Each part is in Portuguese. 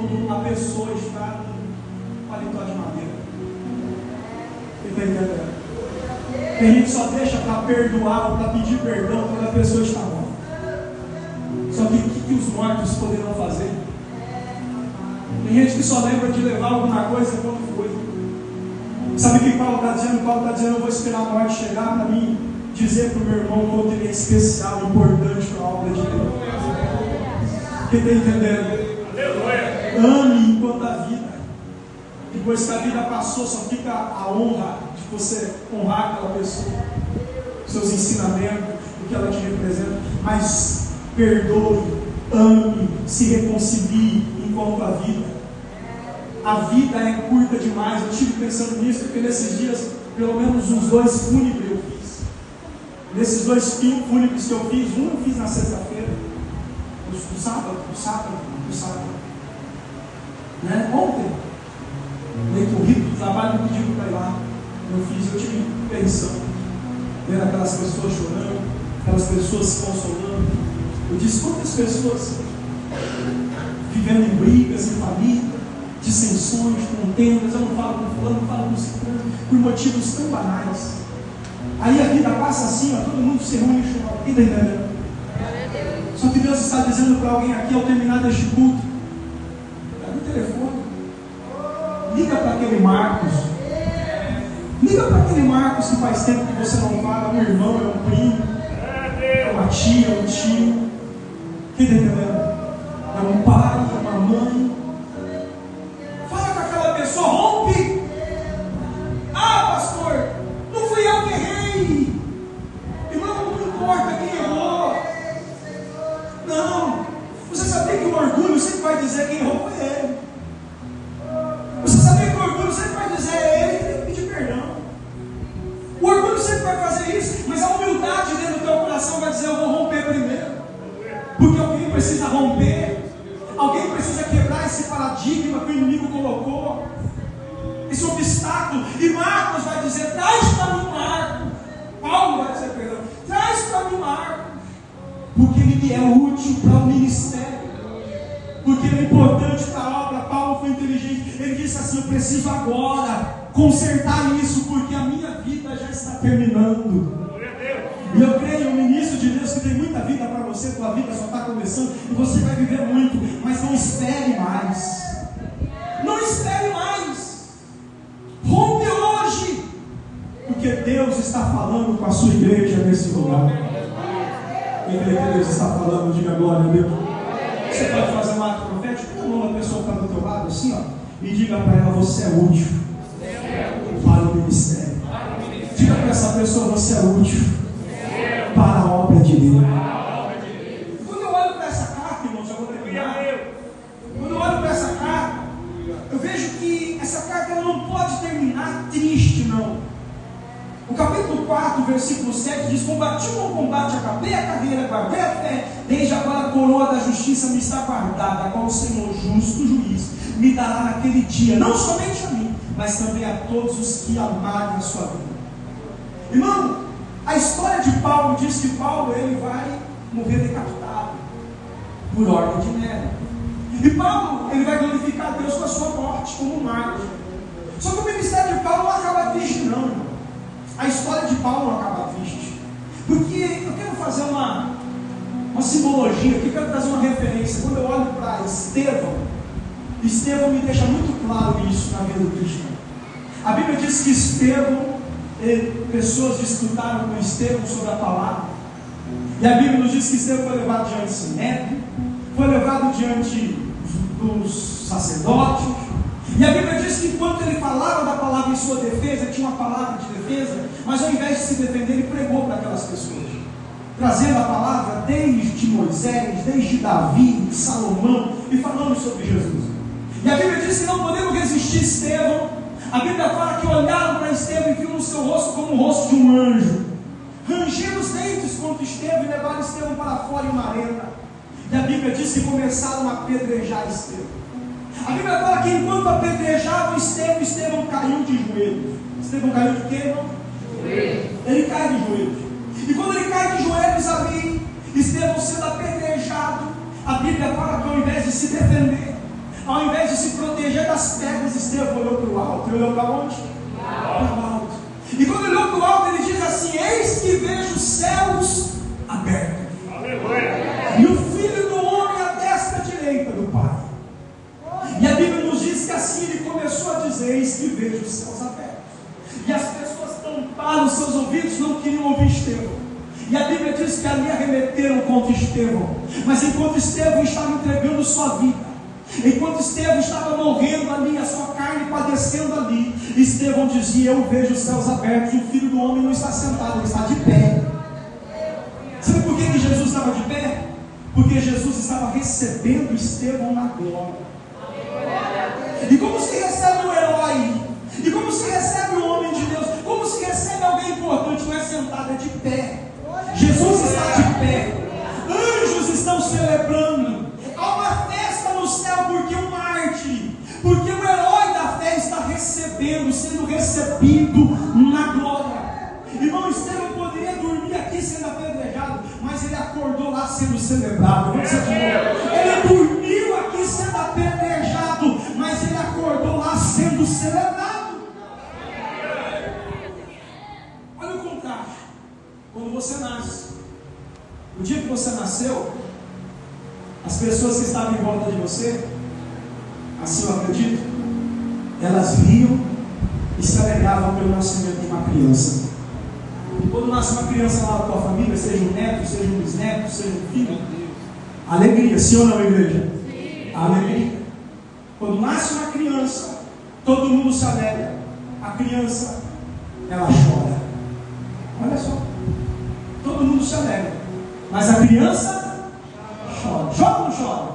quando a pessoa está num paletó de madeira. Você está entendendo? A gente só deixa para perdoar ou para pedir perdão quando a pessoa está morta. Só que o que os mortos poderão fazer? Tem gente que só lembra de levar alguma coisa quando foi. Sabe o que Paulo está dizendo? Paulo está dizendo: eu vou esperar a morte chegar para mim dizer para o meu irmão quanto ele é especial, importante para a obra de Deus. Quem está entendendo? Ame enquanto a vida. Depois que a vida passou, só fica a honra de você honrar aquela pessoa, seus ensinamentos, o que ela te representa. Mas perdoe, ame, se reconcilie enquanto a vida. A vida é curta demais. Eu estive pensando nisso, porque nesses dias, pelo menos uns 2 fúnebres eu fiz. Nesses 2 fúnebres que eu fiz, um eu fiz na sexta-feira, no sábado, né? Ontem, meio corrido do trabalho, me pediram para ir lá. Eu tive pensando, vendo aquelas pessoas chorando, aquelas pessoas se consolando. Eu disse: quantas pessoas vivendo em brigas, em família, dissensões, contendas. Eu não falo com fulano, não falo com ciclano, por motivos tão banais. Aí a vida passa assim, ó, todo mundo se reúne e chora. Quem está entendendo? Só que Deus está dizendo para alguém aqui, ao terminar deste culto: pega o telefone, liga para aquele Marcos. Liga para aquele Marcos que faz tempo que você não fala, um irmão, é um primo, é uma tia, é um tio. Quem está entendendo? É um pai, é uma mãe. Fala com aquela pessoa, rompe. Ah, pastor, não fui eu que errei. Irmão, não importa quem errou. Não. Você sabia que o orgulho sempre vai dizer quem errou foi ele. Você sabia que o orgulho sempre vai dizer ele que tem que pedir perdão. O orgulho sempre vai fazer isso, mas a humildade dentro do teu coração vai dizer: eu vou romper primeiro. Porque alguém precisa romper. Alguém precisa quebrar esse paradigma que o inimigo colocou, esse obstáculo. E Marcos vai dizer: traz para mim Marcos. Paulo vai dizer: perdão, traz para mim Marcos. Porque ele é útil para o ministério, porque ele é importante para a obra. Paulo foi inteligente, ele disse assim: eu preciso agora consertar isso, porque a minha vida já está terminando. E eu creio no ministro de Deus que tem muita vida para você. Tua vida só está começando e você vai viver muito, mas não espere mais. Não espere mais. Rompe hoje, porque Deus está falando com a sua igreja nesse lugar. Quem crê que Deus está falando, diga glória a Deus. Você pode fazer um ato profético? Põe a mão na pessoa que está do teu lado assim, ó, e diga para ela: você é útil para o ministério. Diga para essa pessoa: você é útil para a obra de Deus. Quando eu olho para essa carta, irmãos, eu vou terminar. Quando eu olho para essa carta, eu vejo que essa carta ela não pode terminar triste, não. O capítulo 4, versículo 7 diz: combati o bom combate, acabei a carreira, guardei a fé, desde agora a coroa da justiça me está guardada, a qual o Senhor, justo juiz, me dará naquele dia, não somente a mim, mas também a todos os que amarem a sua vida. Irmão, a história de Paulo diz que Paulo ele vai morrer decapitado por ordem de Nero. E Paulo ele vai glorificar a Deus com a sua morte como mártir. Só que o ministério de Paulo não acaba triste, não, irmão. A história de Paulo não acaba triste. Porque eu quero fazer uma simbologia aqui, quero trazer uma referência. Quando eu olho para Estevão me deixa muito claro isso na vida do cristão. A Bíblia diz que Estevão, pessoas disputaram com Estevão sobre a palavra. E a Bíblia nos diz que Estevão foi levado diante de Sinédrio, foi levado diante dos sacerdotes. E a Bíblia diz que enquanto ele falava da palavra em sua defesa, tinha uma palavra de defesa, mas ao invés de se defender, ele pregou para aquelas pessoas, trazendo a palavra desde Moisés, desde Davi, Salomão, e falando sobre Jesus. E a Bíblia diz que não podemos resistir Estevão. A Bíblia fala que olharam para Estevão e viram no seu rosto como o rosto de um anjo, rangeram os dentes contra Estevão e levaram Estevão para fora em uma arena. E a Bíblia diz que começaram a apedrejar Estevão. A Bíblia fala que enquanto apedrejavam Estevão, Estevão caiu de joelhos. Estevão caiu de quê, irmão? Ele cai de joelhos. E quando ele cai de joelhos ali, Estevão sendo apedrejado, a Bíblia fala que ao invés de se defender, Ao invés de se proteger das pedras, Estevão olhou para o alto. Ele olhou para onde? Para o alto. E quando ele olhou para o alto, ele diz assim: eis que vejo os céus abertos. Aleluia. E o Filho do Homem à destra direita do Pai. E a Bíblia nos diz que assim ele começou a dizer: eis que vejo os céus abertos. E as pessoas tamparam os seus ouvidos, não queriam ouvir Estevão. E a Bíblia diz que ali arremeteram contra Estevão. Mas enquanto Estevão estava entregando sua vida, enquanto Estevão estava morrendo ali, a sua carne padecendo ali, Estevão dizia: eu vejo os céus abertos. O Filho do Homem não está sentado, ele está de pé. Sabe por que Jesus estava de pé? Porque Jesus estava recebendo Estevão na glória. E como se recebe um herói? E como se recebe um homem de Deus? Como se recebe alguém importante? Não é sentado, é de pé. Jesus está de pé. Anjos estão celebrando. Há uma festa no céu porque o mártir, porque o herói da fé está recebendo, sendo recebido na glória. Irmão, Estevão poderia dormir aqui sendo apedrejado, mas ele acordou lá sendo celebrado. Ele dormiu aqui sendo apedrejado, mas ele acordou lá sendo celebrado. Olha o contraste. Quando você nasce, o dia que você nasceu, as pessoas que estavam em volta de você, assim eu acredito, elas riam e se alegravam pelo nascimento de uma criança. Quando nasce uma criança lá na tua família, seja um neto, seja um bisneto, seja um filho, alegria, sim ou não, igreja? Sim. Alegria. Quando nasce uma criança, todo mundo se alegra. A criança, ela chora. Olha só, todo mundo se alegra, mas a criança chora. Chora ou não chora?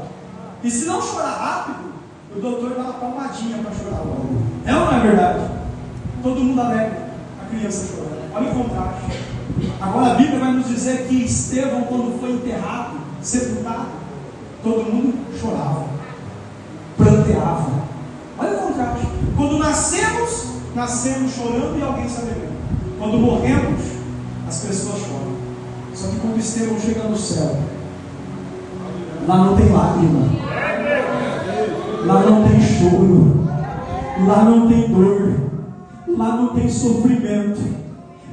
E se não chorar rápido, o doutor dá uma palmadinha para chorar logo. É ou não é verdade? Todo mundo alegra, a criança chora. Olha o contraste. Agora a Bíblia vai nos dizer que Estevão, quando foi enterrado, sepultado, todo mundo chorava, pranteava. Olha o contraste. Quando nascemos chorando e alguém se alegrando. Quando morremos, as pessoas choram. Só que quando Estevão chega no céu, lá não tem lágrima, lá não tem choro, lá não tem dor, lá não tem sofrimento.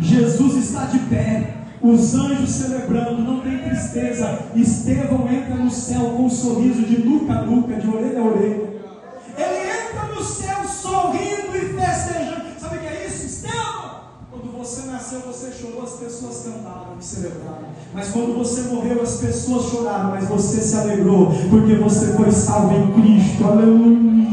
Jesus está de pé, os anjos celebrando, não tem tristeza. Estevão entra no céu com um sorriso de nuca a nuca, de orelha a orelha. Ele entra no céu sorrindo e festejando. Sabe o que é isso, Estevão? Quando você nasceu, você chorou, as pessoas cantaram e celebraram. Mas quando você morreu, as pessoas choraram, mas você se alegrou, porque você foi salvo em Cristo. Aleluia!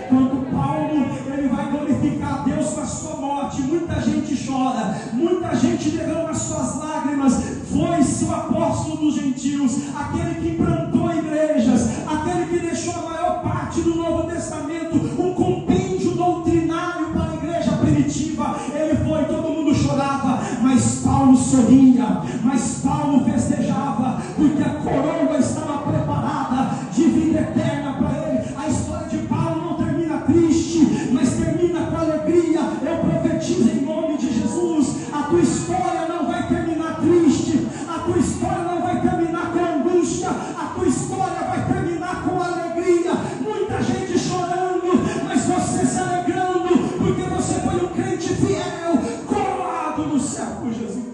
Quando Paulo, ele vai glorificar a Deus com a sua morte, muita gente chora, muita gente derrama suas lágrimas. Foi-se o apóstolo dos gentios, aquele que plantou igrejas, aquele que deixou a maior parte do Novo Testamento, um compêndio doutrinário para a igreja primitiva. Ele foi, todo mundo chorava, mas Paulo sorria, mas Paulo festejava, porque a coroa estava preparada de vida eterna para ele. A história de Paulo não termina triste, mas termina com alegria. Eu profetizo em nome de Jesus, a tua história não vai terminar triste, a tua história não vai terminar com angústia, a tua história vai terminar com alegria. Muita gente chorando, mas você se alegrando, porque você foi um crente fiel, coroado no céu por Jesus.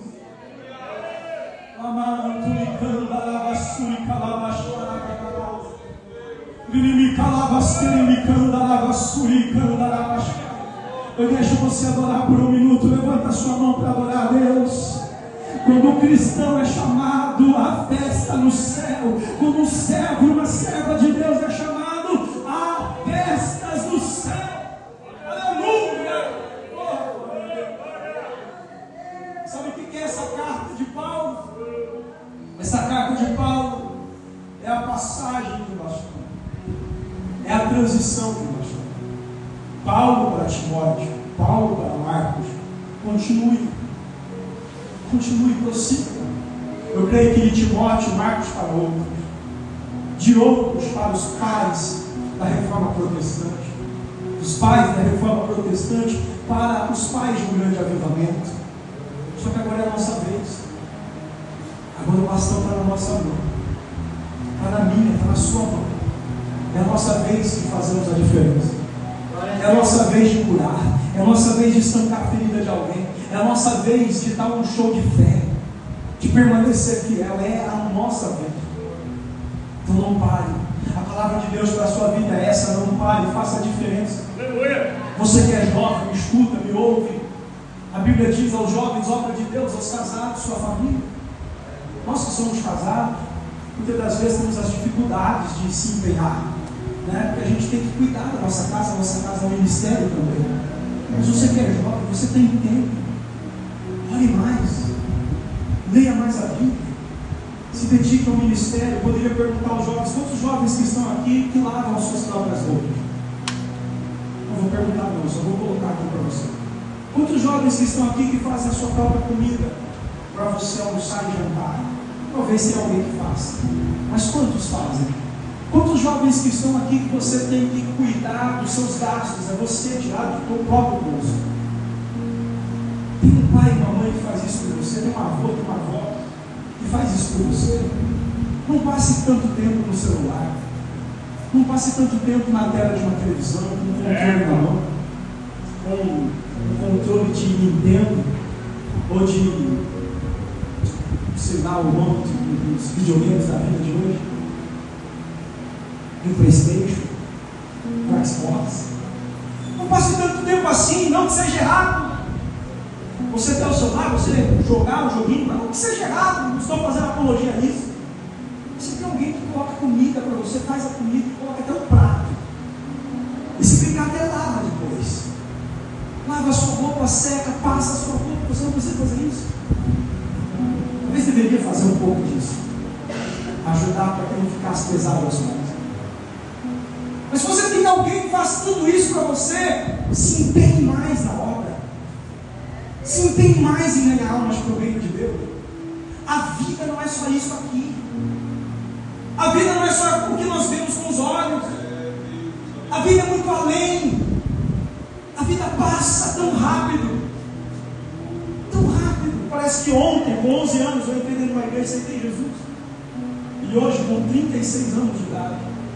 Eu deixo você adorar por um minuto. Levanta a sua mão para adorar a Deus. Quando o cristão é chamado à festa no céu, quando um servo e uma serva de Deus é chamado a festas no céu. Aleluia! Sabe o que é essa carta de Paulo? Essa carta de Paulo é a passagem do bastão, é a transição do bastão. Paulo para Timóteo, Paulo para Marcos, continue, prossiga. Eu creio que de Timóteo, Marcos para outros, de outros para os pais da reforma protestante, dos pais da reforma protestante para os pais de um grande avivamento. Só que agora é a nossa vez. Agora o bastão está na nossa mão, está na minha, está na sua mão. É a nossa vez de fazermos a diferença. É a nossa vez de curar. É a nossa vez de estancar a ferida de alguém. É a nossa vez de dar um show de fé, de permanecer fiel. É a nossa vez. Então não pare. A palavra de Deus para a sua vida é essa: não pare, faça a diferença. Você que é jovem, me escuta, me ouve. A Bíblia diz aos jovens, obra de Deus, aos casados, sua família. Nós que somos casados, muitas das vezes temos as dificuldades de se empenhar, né? Porque a gente tem que cuidar da nossa casa é um ministério também. Mas você que é jovem, você tem tempo. Ore mais, leia mais a Bíblia, se dedique ao ministério. Eu poderia perguntar aos jovens: quantos jovens que estão aqui que lavam as suas próprias roupas? Não vou perguntar não, só vou colocar aqui para você. Quantos jovens que estão aqui que fazem a sua própria comida para você almoçar e jantar? Talvez tenha alguém que faça, mas quantos fazem? Quantos jovens que estão aqui que você tem que cuidar dos seus gastos? É você tirar do seu próprio bolso. Tem um pai e uma mãe que faz isso por você, tem um avô, tem uma avó que faz isso por você. Não passe tanto tempo no celular, não passe tanto tempo na tela de uma televisão, com um controle na mão, com um controle de Nintendo, ou de, sei lá, o nome dos videogames da vida de hoje, um PlayStation, um Xbox. Não passe tanto tempo assim, não que seja errado. Você ter o celular, você jogar um joguinho, mas não que seja errado, não estou fazendo apologia a isso. Você tem alguém que coloca comida para você, faz a comida e coloca até o prato. E se brincar, até lava depois. Lava a sua roupa, seca, passa a sua roupa. Você não precisa fazer isso. Talvez deveria fazer um pouco disso, ajudar para que não ficasse pesado as mãos. Mas se você tem alguém que faz tudo isso para você, se empenhe mais na obra. Se empenhe mais em ganhar almas para o reino de Deus. A vida não é só isso aqui. A vida não é só o que nós vemos com os olhos. A vida é muito além. A vida passa tão rápido. Tão rápido. Parece que ontem, com 11 anos, eu entrei numa igreja e aceitei Jesus. E hoje, com 36 anos de idade,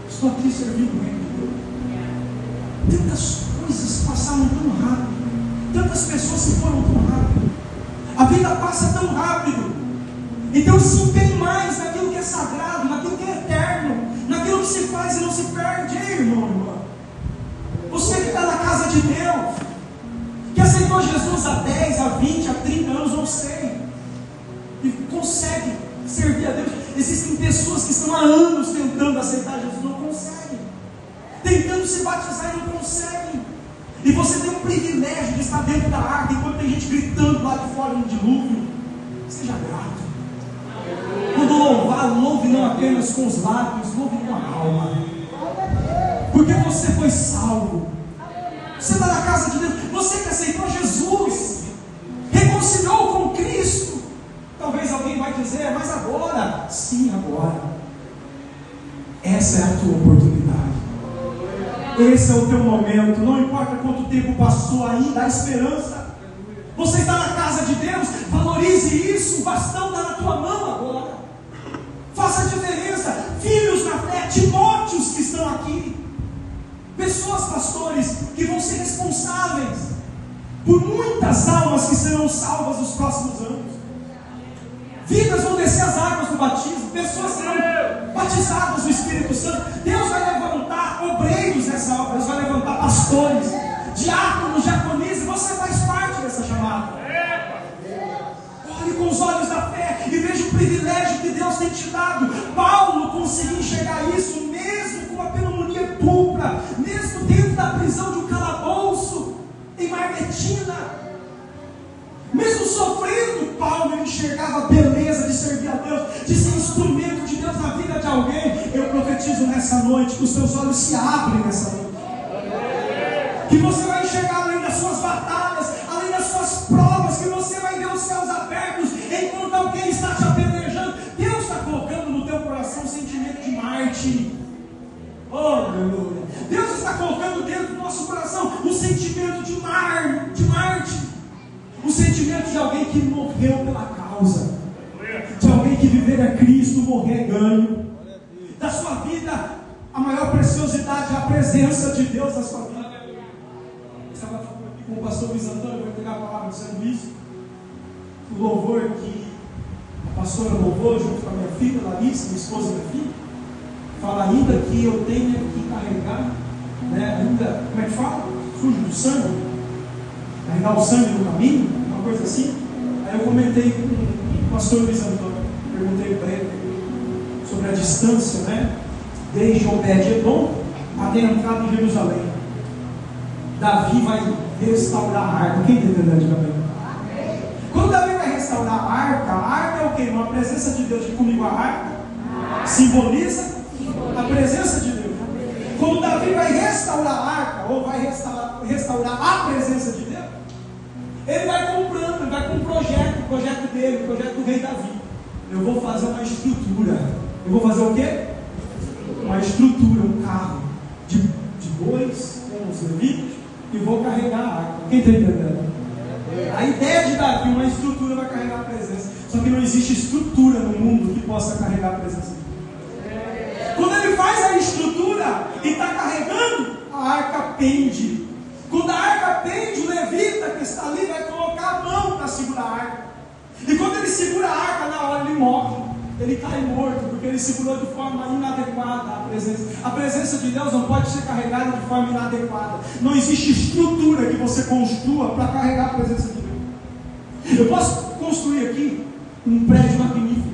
estou aqui servindo o reino de Deus. Tantas coisas passaram tão rápido. Tantas pessoas se foram tão rápido. A vida passa tão rápido. Então se empenhe mais naquilo que é sagrado, naquilo que é eterno, naquilo que se faz e não se perde. Ei, irmão, irmã, você que está na casa de Deus, que aceitou Jesus há 10, há 20, há 30 anos, não sei, e consegue servir a Deus. Existem pessoas que estão há anos tentando aceitar Jesus, não conseguem, tentando se batizar e não conseguem. E você tem o privilégio de estar dentro da arca, enquanto tem gente gritando lá de fora no dilúvio. Seja grato. Quando louvar, louve não apenas com os lábios, louve com a alma. Porque você foi salvo. Você está na casa de Deus. Você que aceitou Jesus, reconciliou com Cristo. Talvez alguém vai dizer: mas agora? Sim, agora. Essa é a tua oportunidade. Esse é o teu momento. Não importa quanto tempo passou, ainda há esperança. Você está na casa de Deus, valorize isso. O bastão está na tua mão agora. Faça a diferença. Filhos na fé, Timóteos que estão aqui, pessoas, pastores, que vão ser responsáveis por muitas almas que serão salvas nos próximos anos. Vidas vão descer as águas do batismo, pessoas serão batizadas no Espírito Santo. Deus vai levantar obreiros nessa obra, Deus vai levantar pastores, diáconos, diaconisas. Você faz parte dessa chamada. Olhe com os olhos da fé e veja o privilégio que Deus tem te dado. Paulo conseguiu enxergar isso, mesmo com uma pneumonia dupla, mesmo dentro da prisão de um calabouço em Marmetina. Mesmo sofrendo, Paulo enxergava a beleza de servir a Deus, de ser instrumento de Deus na vida de alguém. Eu profetizo nessa noite que os teus olhos se abrem nessa noite, que você vai enxergar além das suas batalhas, além das suas provas, que você vai ver os céus abertos enquanto alguém está te apedrejando. Deus está colocando no teu coração um sentimento de Marte. Oh, aleluia! Deus está colocando dentro do nosso coração um sentimento de Marte. O sentimento de alguém que morreu pela causa, de alguém que viver a Cristo, morrer é ganho. Da sua vida A maior preciosidade é a presença de Deus na sua vida. Eu estava aqui com o pastor Luiz Antônio, vou entregar a palavra dizendo isso. O louvor que a pastora louvou junto com a minha filha, Larissa, minha esposa e minha filha, fala ainda que eu tenho que carregar, né, ainda, como é que fala? Sujo do sangue, carregar o sangue no caminho, uma coisa assim. Aí eu comentei com o pastor Luiz Antônio, perguntei para ele sobre a distância, né, desde Obed-Edom até a entrada em Jerusalém. Davi vai restaurar a arca. Quem está entendendo de Davi? Quando Davi vai restaurar a arca é o que? Uma presença de Deus. Comigo a arca simboliza a presença de Deus. Quando Davi vai restaurar a arca, ou vai restaurar a presença de Deus, ele vai comprando, ele vai com um projeto, o projeto dele, o projeto do rei Davi. Eu vou fazer uma estrutura. Eu vou fazer o quê? Uma estrutura, um carro de bois, com os levitas, e vou carregar a arca. Quem está entendendo? A ideia de Davi, uma estrutura, vai carregar a presença. Só que não existe estrutura no mundo que possa carregar a presença de Deus. Quando ele faz a estrutura e está carregando, a arca pende. Quando a arca pende, o levita que está ali vai colocar a mão para segurar a arca. E quando ele segura a arca, na hora ele morre. Ele cai morto, porque ele segurou de forma inadequada a presença. A presença de Deus não pode ser carregada de forma inadequada. Não existe estrutura que você construa para carregar a presença de Deus. Eu posso construir aqui um prédio magnífico,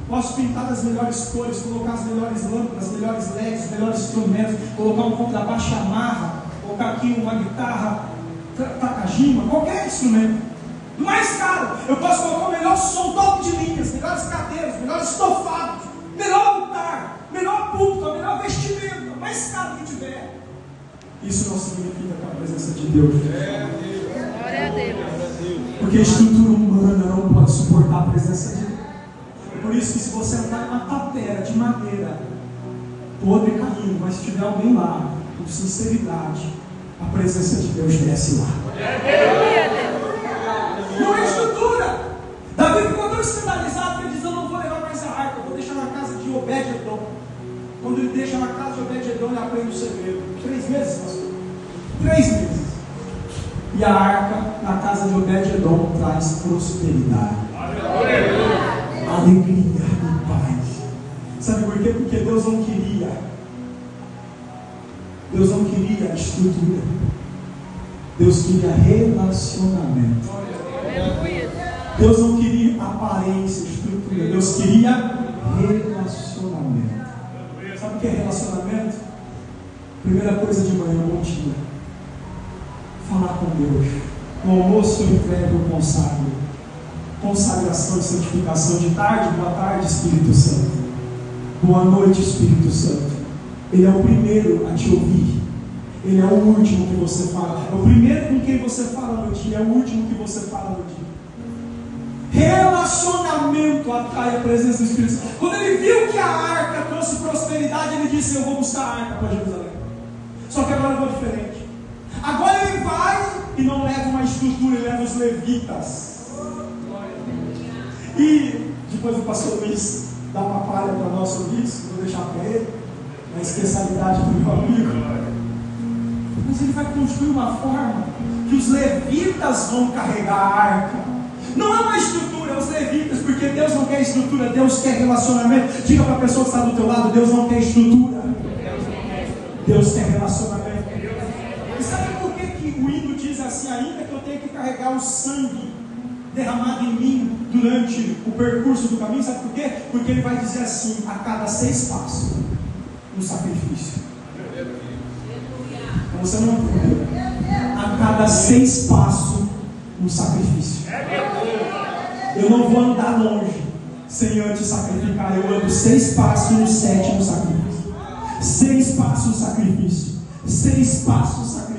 posso pintar das melhores cores, colocar as melhores lâmpadas, as melhores LEDs, os melhores instrumentos, colocar um contrabaixo Yamaha, colocar aqui uma guitarra Takajima, qualquer instrumento. Do mais caro, eu posso colocar o melhor som, top de linhas, melhores cadeiras, melhores estofados, melhor altar, melhor púlpito, a melhor vestimenta, o mais caro que tiver. Isso não significa que a presença de Deus. Glória a Deus. Porque a estrutura humana não pode suportar a presença de Deus. Por isso que se você entrar em uma tapera de madeira, podre e caindo, mas se tiver alguém lá, com sinceridade, a presença de Deus desce lá. Não é estrutura. Davi ficou tão escandalizado que ele diz: eu não vou levar mais a arca, eu vou deixar na casa de Obed-Edom. Quando ele deixa na casa de Obed-Edom, ele aprende o segredo. 3 meses, pastor? 3 meses. E a arca na casa de Obed-Edom traz prosperidade, alegria e paz. Sabe por quê? Porque Deus não queria estrutura. Deus queria relacionamento. Deus não queria aparência, estrutura. Deus queria relacionamento. Sabe o que é relacionamento? Primeira coisa de manhã, bom dia. Falar com Deus. No almoço eu entrego o consagro. Consagração e santificação. De tarde, boa tarde, Espírito Santo. Boa noite, Espírito Santo. Ele é o primeiro a te ouvir. Ele é o último que você fala. É o primeiro com quem você fala no dia. É o último que você fala no dia. Relacionamento atrai a presença do Espírito Santo. Quando ele viu que a arca trouxe prosperidade, ele disse: eu vou buscar a arca para Jerusalém. Só que agora eu vou diferente. Agora ele vai e não leva uma estrutura, ele leva os levitas. E depois o pastor Luiz dá uma palha para nós sobre isso. Vou deixar para ele, a especialidade do meu amigo. Mas ele vai construir uma forma que os levitas vão carregar a arca. Não é uma estrutura, é os levitas, porque Deus não quer estrutura, Deus quer relacionamento. Diga para a pessoa que está do teu lado: Deus não quer estrutura, Deus quer relacionamento. E sabe por que o hino diz assim: ainda que eu tenha que carregar o sangue derramado em mim durante o percurso do caminho? Sabe por quê? Porque ele vai dizer assim: a cada 6 passos, um sacrifício. Então você não entendeu. A cada 6 passos, um sacrifício. Eu não vou andar longe sem antes sacrificar. Eu ando 6 passos no 7º sacrifício. 6 passos sacrifício. 6 passos sacrifício.